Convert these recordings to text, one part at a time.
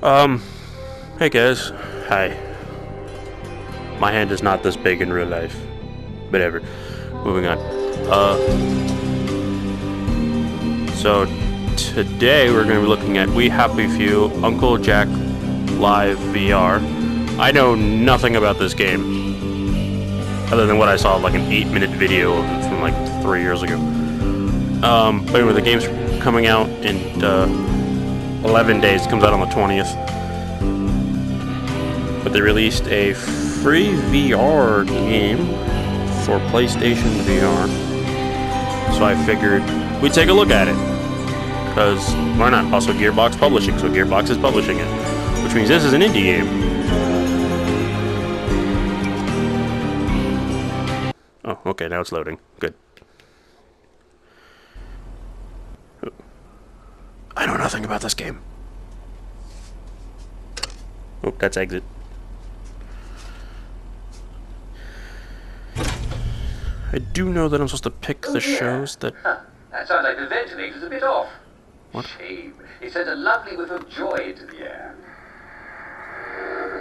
Um, hey guys. Hi. My hand is not this big in real life. Whatever. Moving on. So today we're going to be looking at We Happy Few Uncle Jack Live VR. I know nothing about this game, other than what I saw, like an 8-minute video of it from like 3 years ago. But anyway, the game's coming out in 11 days. It comes out on the 20th. But they released a free VR game for PlayStation VR. So I figured we'd take a look at it. Because why not? Also, Gearbox Publishing, so Gearbox is publishing it. Which means this is an indie game. Oh, okay, now it's loading. Good. I know nothing about this game. Oh, that's exit. I do know that I'm supposed to pick the shows that... That sounds like the ventilator's a bit off. What? Shame. It sent a lovely whiff of joy into the air.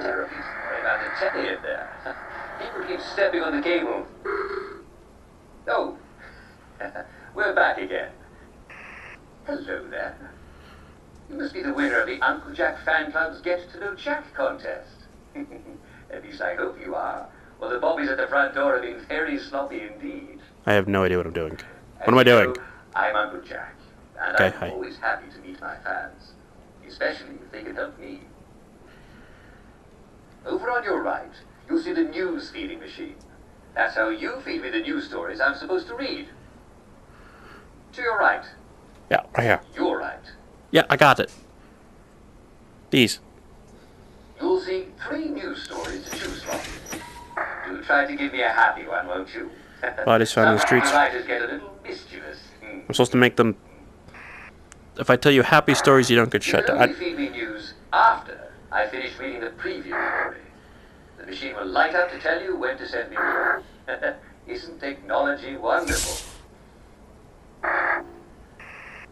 Terribly sorry about the telly in there. People keep stepping on the cable. Oh, we're back again. Hello there. You must be the winner of the Uncle Jack Fan Club's Get to Know Jack contest. At least I hope you are. Well, the bobbies at the front door have been very sloppy indeed. I have no idea what I'm doing. What am I doing? I'm Uncle Jack, and Okay, I'm hi. always happy to meet my fans, especially if they can help me. Over on your right, you'll see the news feeding machine. That's how you feed me the news stories I'm supposed to read. To your right. Yeah, right here. Your right. Yeah, I got it. These. You'll see 3 news stories to choose from. Do try to give me a happy one, won't you? Bodies found in the streets. Writers get a little mischievous. I'm supposed to make them... If I tell you happy stories, you don't get shut You can down. only feed me news after I finish reading the preview story. The machine will light up to tell you when to send me more. Isn't technology wonderful?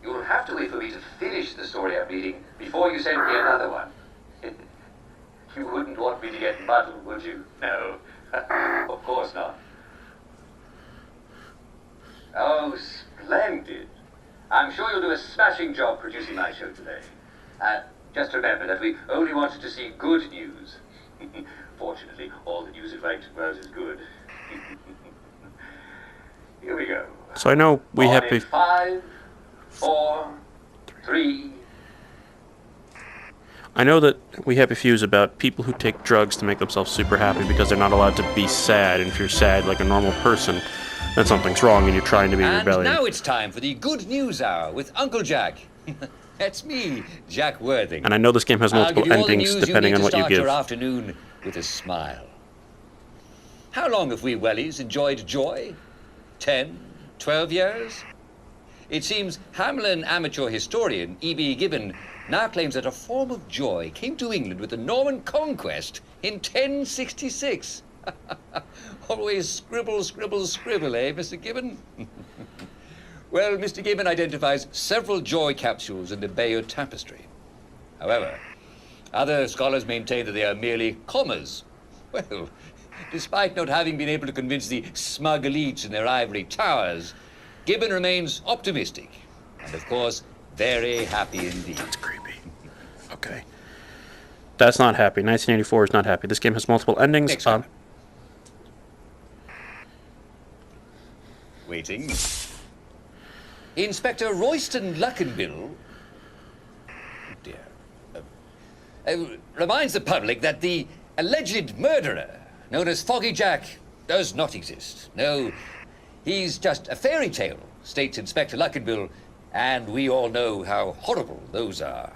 You'll have to wait for me to finish the story I'm reading before you send me another one. You wouldn't want me to get muddled, would you? No, of course not. Oh, splendid. I'm sure you'll do a smashing job producing my show today. Just remember that we only wanted to see good news. Fortunately, all the news it writes about is good. Here we go. So I know We On Happy... in 5, 4, 3. I know that We Happy Few is about people who take drugs to make themselves super happy because they're not allowed to be sad. And if you're sad like a normal person, then something's wrong and you're trying to be And rebellion. now it's time for the Good News Hour with Uncle Jack. That's me, Jack Worthing. And I know this game has I'll multiple give you all the endings news depending you on need what to you start give. your afternoon with a smile. How long have we wellies enjoyed joy? 10, 12 years? It seems Hamelin amateur historian E.B. Gibbon now claims that a form of joy came to England with the Norman conquest in 1066. Always scribble, scribble, scribble, eh, Mr. Gibbon? Well, Mr. Gibbon identifies several joy capsules in the Bayeux tapestry. However, other scholars maintain that they are merely commas. Well, despite not having been able to convince the smug elites in their ivory towers, Gibbon remains optimistic and, of course, very happy indeed. That's creepy. Okay. That's not happy. 1984 is not happy. This game has multiple endings. Next one. Waiting. Inspector Royston Luckenbill, oh dear, reminds the public that the alleged murderer, known as Foggy Jack, does not exist. No, he's just a fairy tale, states Inspector Luckenbill, and we all know how horrible those are.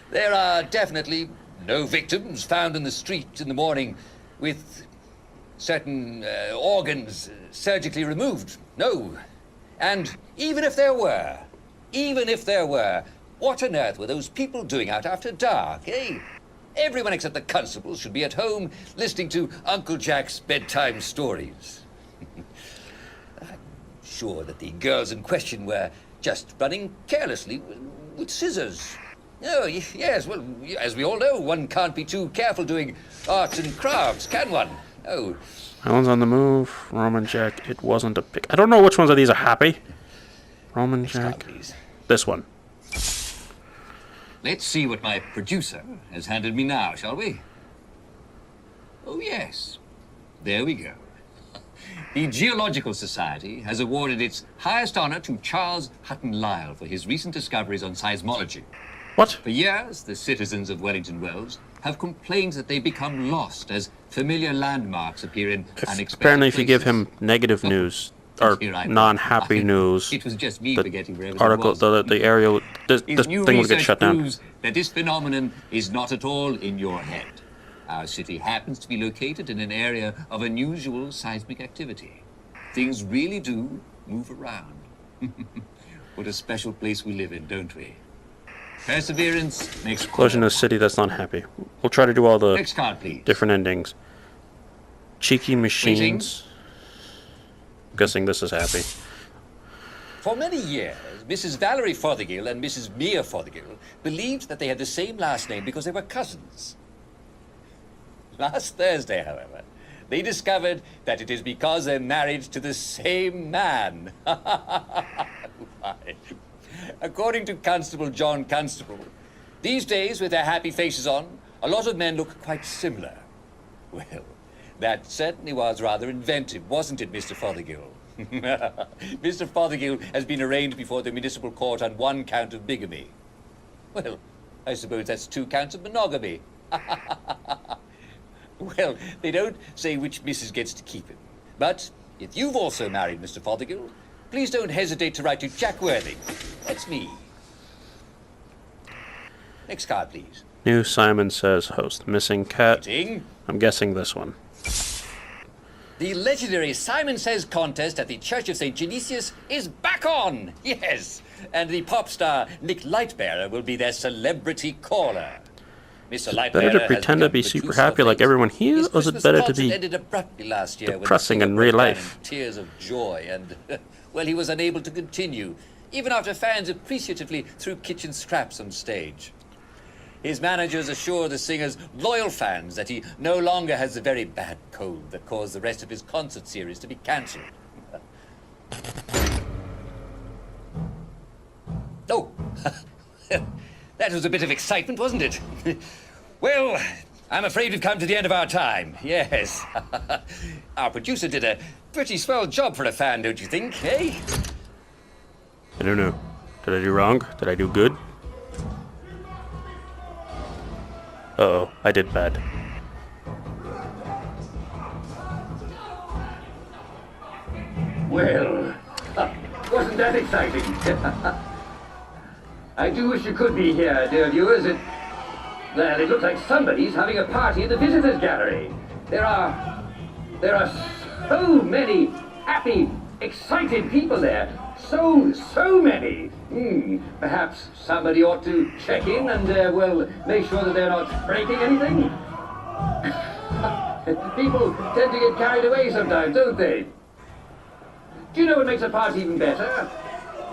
There are definitely no victims found in the street in the morning with certain organs surgically removed. No. And even if there were, what on earth were those people doing out after dark, eh? Everyone except the constables should be at home listening to Uncle Jack's bedtime stories. I'm sure that the girls in question were just running carelessly with scissors. Oh, yes, well, as we all know, one can't be too careful doing arts and crafts, can one? Oh. That one's on the move. Roman Jack. It wasn't a pick. I don't know which ones of these are happy. Roman Jack. Please. This one. Let's see what my producer has handed me now, shall we? Oh, yes. There we go. The Geological Society has awarded its highest honor to Charles Hutton Lyell for his recent discoveries on seismology. What? For years, the citizens of Wellington Wells have complained that they become lost as familiar landmarks appear in unexpected Apparently, if you give places. him negative news or non-happy news, It was just me the forgetting where it article, was. the area, this His new thing would get research shut down. proves that this phenomenon is not at all in your head. Our city happens to be located in an area of unusual seismic activity. Things really do move around. What a special place we live in, don't we? Perseverance makes Explosion in a city that's not happy. We'll try to do all the Next card, please. different endings. Cheeky machines. I'm guessing this is happy. For many years, Mrs. Valerie Fothergill and Mrs. Mia Fothergill believed that they had the same last name because they were cousins. Last Thursday, however, they discovered that it is because they're married to the same man. According to Constable John Constable, these days, with their happy faces on, a lot of men look quite similar. Well, that certainly was rather inventive, wasn't it, Mr. Fothergill? Mr. Fothergill has been arraigned before the municipal court on 1 count of bigamy. Well, I suppose that's 2 counts of monogamy. Well, they don't say which missus gets to keep him. But if you've also married Mr. Fothergill, please don't hesitate to write to Jack Worthing. That's me. Next card, please. New Simon Says host. Missing cat. Waiting. I'm guessing this one. The legendary Simon Says contest at the Church of St. Genesius is back on! Yes! And the pop star Nick Lightbearer will be their celebrity caller. Mr. Lightbearer Better to has pretend to become be the super juice happy of like things. everyone here, His or is it Christmas better to concert be ended abruptly last year when the depressing singer in real broke down life? in tears of joy and, well, he was unable to continue, even after fans appreciatively threw kitchen scraps on stage. His managers assure the singer's loyal fans that he no longer has the very bad cold that caused the rest of his concert series to be cancelled. Oh, that was a bit of excitement, wasn't it? Well, I'm afraid we've come to the end of our time. Yes. Our producer did a pretty swell job for a fan, don't you think, eh? I don't know. Did I do wrong? Did I do good? Uh-oh, I did bad. Well, wasn't that exciting? I do wish you could be here, dear viewers. Well, it looks like somebody's having a party in the visitors' gallery. There are so many happy, excited people there. So many. Perhaps somebody ought to check in and, well, make sure that they're not breaking anything. People tend to get carried away sometimes, don't they? Do you know what makes a party even better?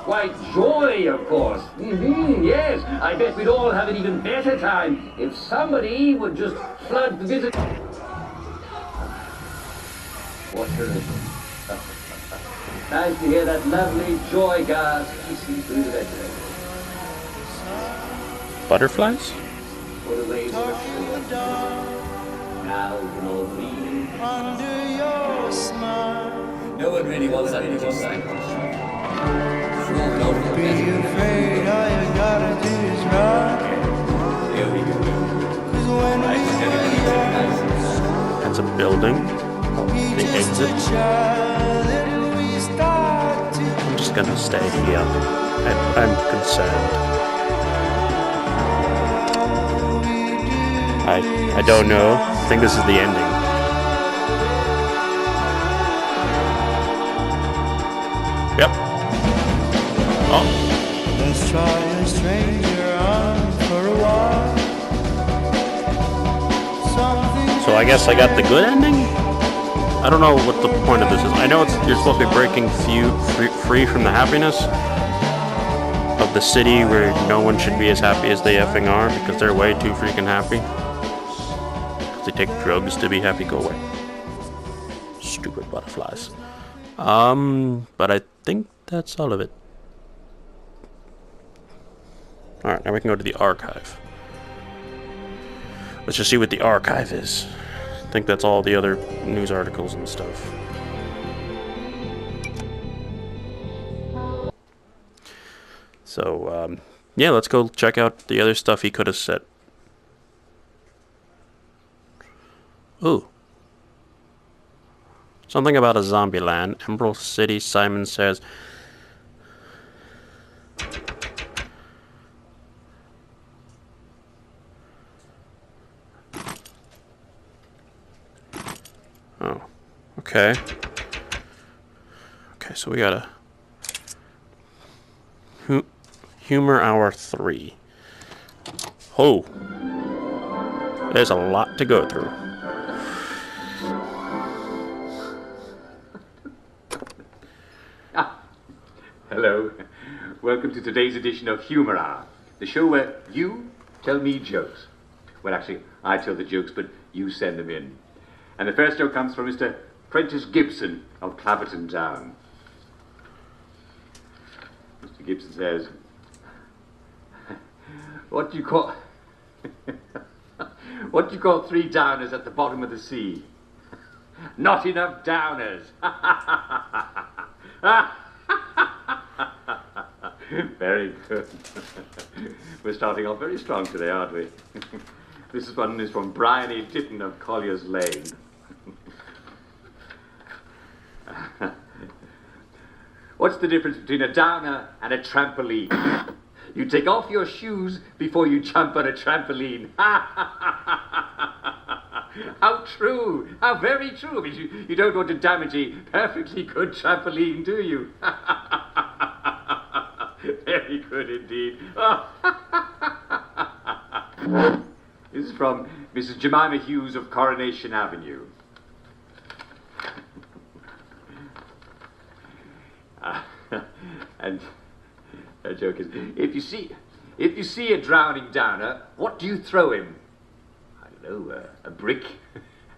Why, joy, of course. Yes, I bet we'd all have an even better time if somebody would just flood the visit. What a... Nice to hear that lovely joy gasp hissing through the ventilator. Butterflies? For the waves are still. Now we can all breathe. Under your smile, No one really wants that little sight. be afraid all you gotta do is run. Here we go. 'Cause when we were young, That's a building. we The just exit. a child, and we start to I'm just gonna stay here. I'm concerned. I don't know. I think this is the ending. Yep. Oh, let's try a stranger on for a while. Something so I guess I got the good ending? I don't know what the point of this is. I know you're supposed to be breaking free from the happiness, of the city where no one should be as happy as they effing are because they're way too freaking happy. They take drugs to be happy. Go away. Stupid butterflies. But I think that's all of it. Alright, now we can go to the archive. Let's just see what the archive is. I think that's all the other news articles and stuff. So, yeah, let's go check out the other stuff he could have said. Ooh. Something about a zombie land. Emerald City, Simon says. Oh, okay. Okay, so we gotta... Humor Hour 3. Oh. There's a lot to go through. Hello. Welcome to today's edition of Humor Hour, the show where you tell me jokes. Well, actually, I tell the jokes, but you send them in. And the first joke comes from Mr. Prentice Gibson of Clapperton Town. Mr. Gibson says, what do you call three downers at the bottom of the sea? Not enough downers. Very good. We're starting off very strong today, aren't we? This one is from Brian E. Ditton of Collier's Lane. What's the difference between a downer and a trampoline? You take off your shoes before you jump on a trampoline. How true! How very true! I mean, you don't want to damage a perfectly good trampoline, do you? Very good indeed. This is from Mrs. Jemima Hughes of Coronation Avenue. And her joke is, if you see a drowning downer, what do you throw him? I don't know, a brick,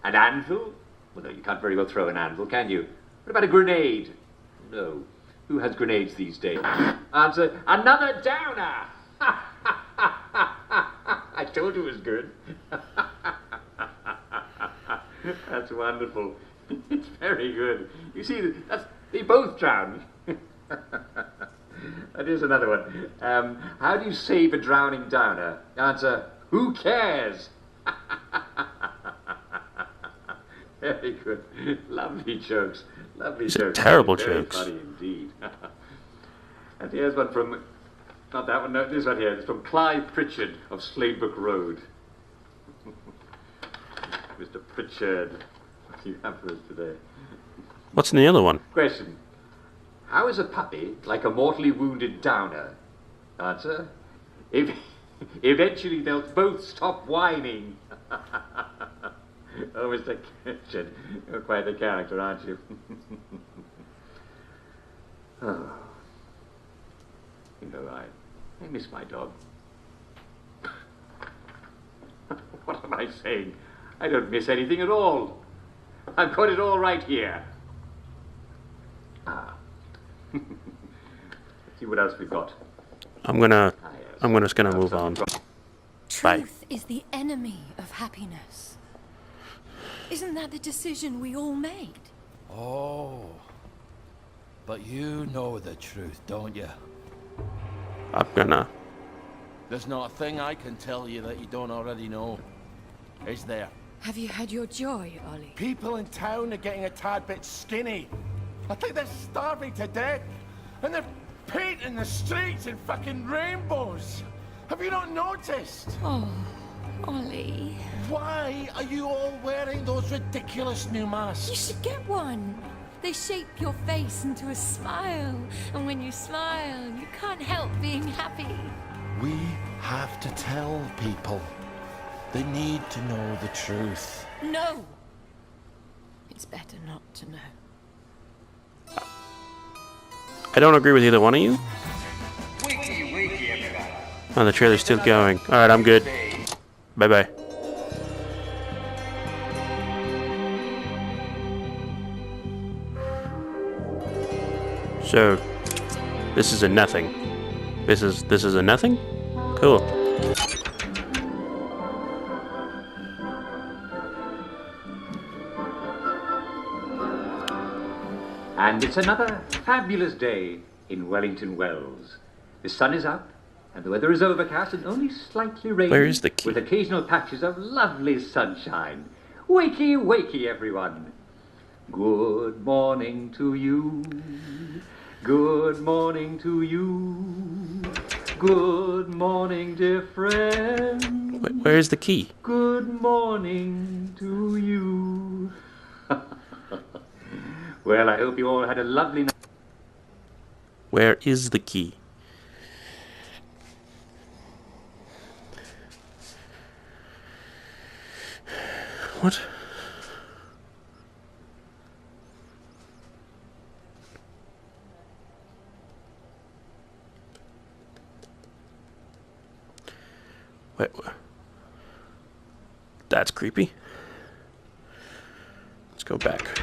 an anvil? Well, no, you can't very well throw an anvil, can you? What about a grenade? No. Who has grenades these days? Answer, another downer! I told you it was good. That's wonderful. It's very good. You see, they both drown. And here's another one. How do you save a drowning downer? Answer, who cares? Very good. Lovely jokes. Lovely jokes. Terrible Very jokes. funny indeed. And here's one from, not that one, no, this one here. It's from Clive Pritchard of Sladebrook Road. Mr. Pritchard, what do you have for us today? What's in the other one? Question. How is a puppy like a mortally wounded downer? Answer. Eventually they'll both stop whining. Oh, Mr. Pritchard, you're quite a character, aren't you? Oh. You know, I miss my dog. What am I saying? I don't miss anything at all. I've got it all right here. Let's see what else we've got. I'm just gonna move on. Truth is the enemy of happiness. Isn't that the decision we all made? Oh, but you know the truth, don't you? There's not a thing I can tell you that you don't already know. Is there? Have you had your joy, Ollie? People in town are getting a tad bit skinny. I think they're starving to death. And they're painting the streets in fucking rainbows. Have you not noticed? Oh, Ollie. Why are you all wearing those ridiculous new masks? You should get one. They shape your face into a smile. And when you smile, you can't help being happy. We have to tell people. They need to know the truth. No! It's better not to know. I don't agree with either one of you. Wakey, Oh, the trailer's still going. Alright, I'm good. Bye-bye. So, this is a nothing. This is a nothing? Cool. And it's another fabulous day in Wellington Wells. The sun is up, and the weather is overcast and only slightly rainy. Where is the key? With occasional patches of lovely sunshine. Wakey, wakey, everyone. Good morning to you. Good morning to you. Good morning, dear friend. Where is the key? Good morning to you. Well, I hope you all had a lovely night. Where is the key? What? Wait, that's creepy. Let's go back.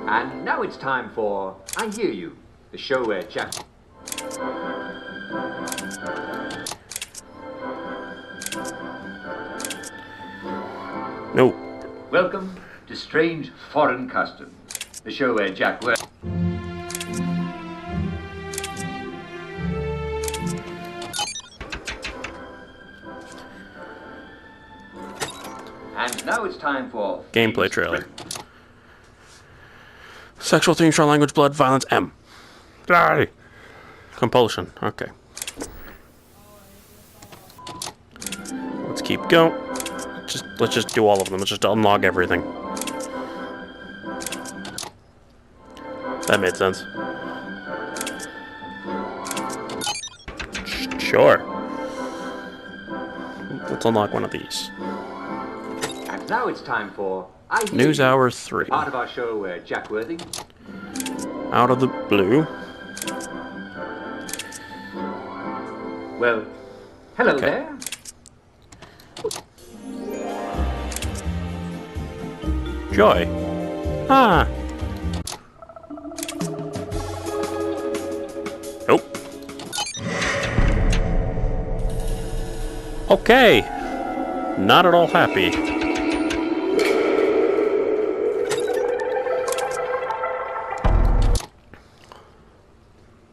And now it's time for I Hear You, the show where Jack... No. Welcome to Strange Foreign Customs, the show where Jack... And now it's time for... Gameplay trailer. Sexual themes, strong language, blood, violence, M. Die. Compulsion. Okay. Let's keep going. Let's just do all of them. Let's just unlock everything. That made sense. Sure. Let's unlock one of these. And now it's time for I Hear News You, Hour 3. part of our show where Jack Worthing... Out of the blue. Well, hello Okay. there. Joy. Ah. Nope. Okay. Not at all happy.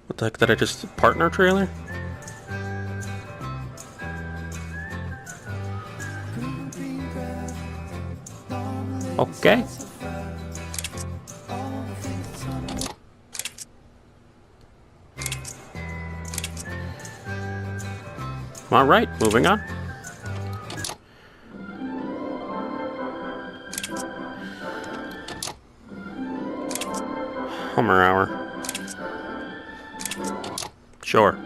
What the heck did I just... Partner trailer? Okay. Alright, moving on. Hummer hour. Sure.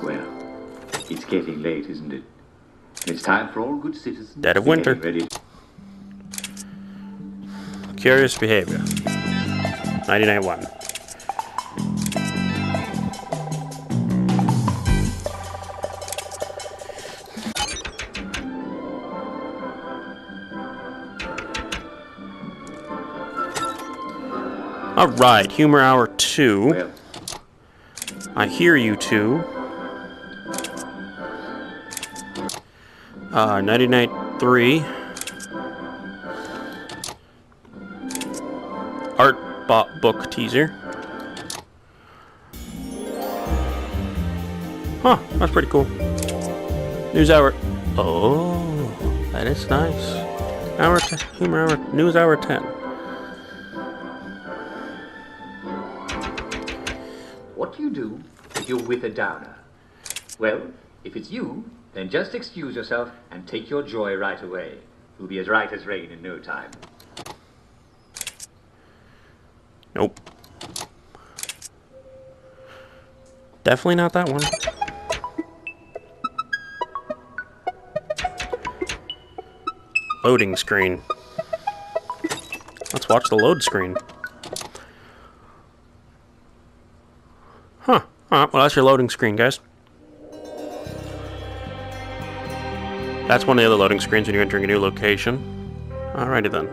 Well, it's getting late, isn't it? It's time for all good citizens... Dead of to winter. get ready. Curious behavior. 99-1. Alright, Humor Hour 2. Well, I Hear You 2. 99 3. Art book teaser. Huh, that's pretty cool. News Hour. Oh, that is nice. Humor Hour. News Hour 10. what do you do if you're with a downer? Well, if it's you, then just excuse yourself and take your joy right away. You'll be as right as rain in no time. Nope. Definitely not that one. Loading screen. Let's watch the load screen. Huh. Alright, well that's your loading screen, guys. That's one of the other loading screens when you're entering a new location. Alrighty then.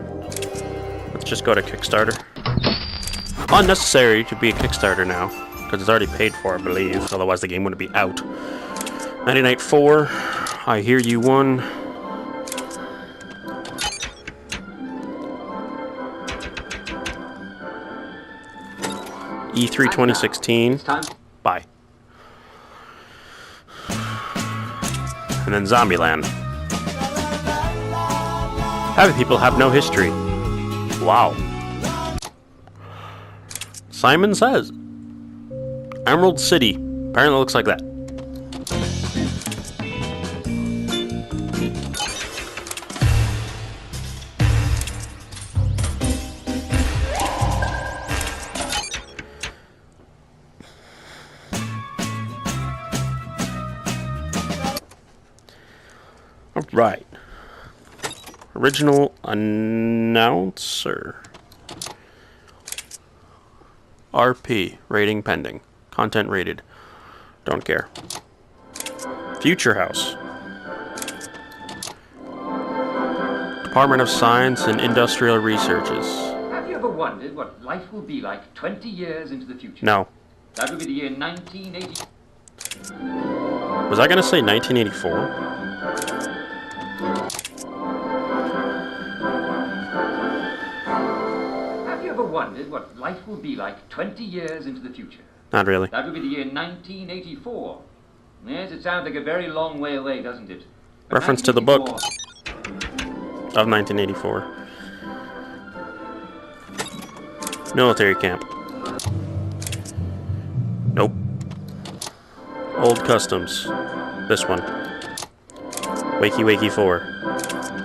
Let's just go to Kickstarter. Unnecessary to be a Kickstarter now, because it's already paid for, I believe. Otherwise the game wouldn't be out. 99.4. I Hear You won. E3 2016. Bye. And then Zombieland. Happy people have no history. Wow. Simon Says. Emerald City. Apparently it looks like that. Right. Original announcer. RP. Rating pending. Content rated. Don't care. Future House. Department of Science and Industrial Researches. Have you ever wondered what life will be like 20 years into the future? No. That would be the year 1980. Was I gonna say 1984? Wondered what life will be like 20 years into the future. Not really. That would be the year 1984. Yes, it sounds like a very long way away, doesn't it? But Reference to the book of 1984. Military camp. Nope. Old Customs. This one. Wakey Wakey 4.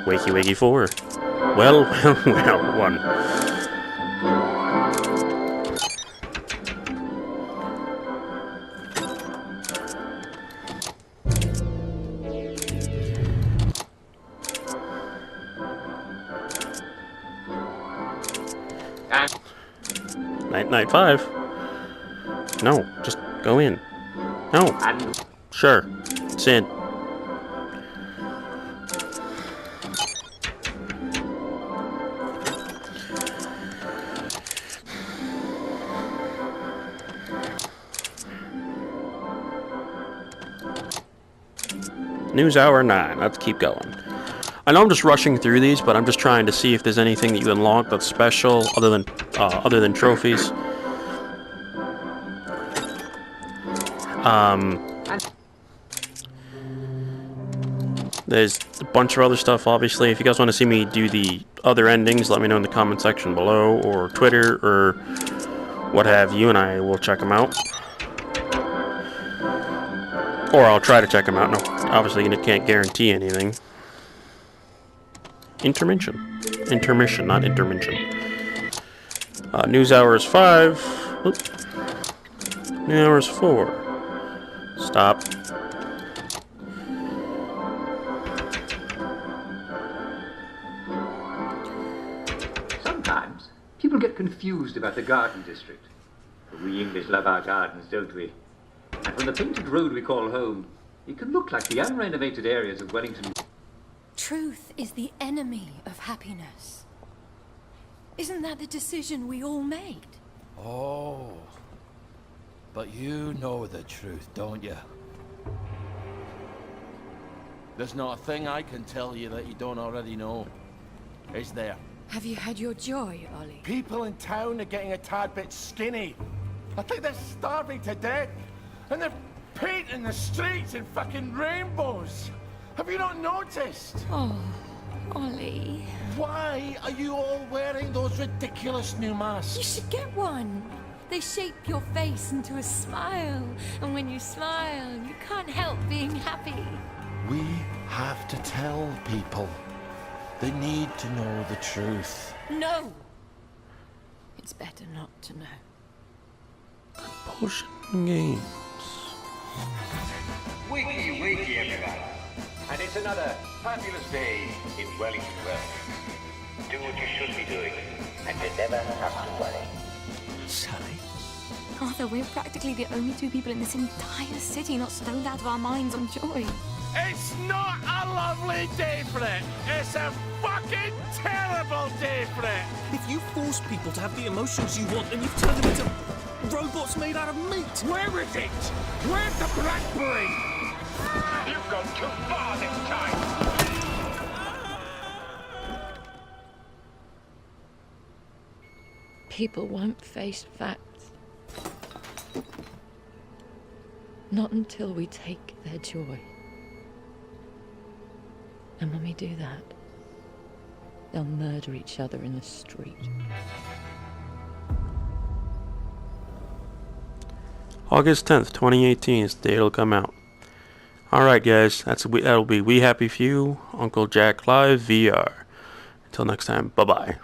Wakey Wakey 4. Well, one. Night 5. No, just go in. No. Sure. It's in. News Hour 9. Let's keep going. I know I'm just rushing through these, but I'm just trying to see if there's anything that you unlock that's special other than trophies. There's a bunch of other stuff, obviously. If you guys want to see me do the other endings, let me know in the comment section below, or Twitter, or what have you, and I will check them out. Or I'll try to check them out. No, obviously you can't guarantee anything. Intermission, not intervention. News Hours 5. Oop. News Hours 4. Stop. Sometimes people get confused about the garden district. But we English love our gardens, don't we? And from the painted road we call home, it can look like the unrenovated areas of Wellington. Truth is the enemy of happiness. Isn't that the decision we all made? Oh. But you know the truth, don't you? There's not a thing I can tell you that you don't already know. Is there? Have you had your joy, Ollie? People in town are getting a tad bit skinny. I think they're starving to death. And they're painting the streets in fucking rainbows. Have you not noticed? Oh, Ollie. Why are you all wearing those ridiculous new masks? You should get one. They shape your face into a smile. And when you smile, you can't help being happy. We have to tell people. They need to know the truth. No! It's better not to know. Potion games. Wakey, wakey, everybody. And it's another fabulous day in Wellington Wells. Do what you should be doing, and you never have to worry. Sally? Arthur, we're practically the only two people in this entire city not stoned out of our minds on joy. It's not a lovely day for it. It's a fucking terrible day for it. If you force people to have the emotions you want, then you've turned them into robots made out of meat. Where is it? Where's the blackberry? You've gone too far this time. People won't face facts. Not until we take their joy. And when we do that, they'll murder each other in the street. August 10th, 2018 is the day it'll come out. Alright guys, that'll be We Happy Few, Uncle Jack Live VR. Until next time, bye-bye.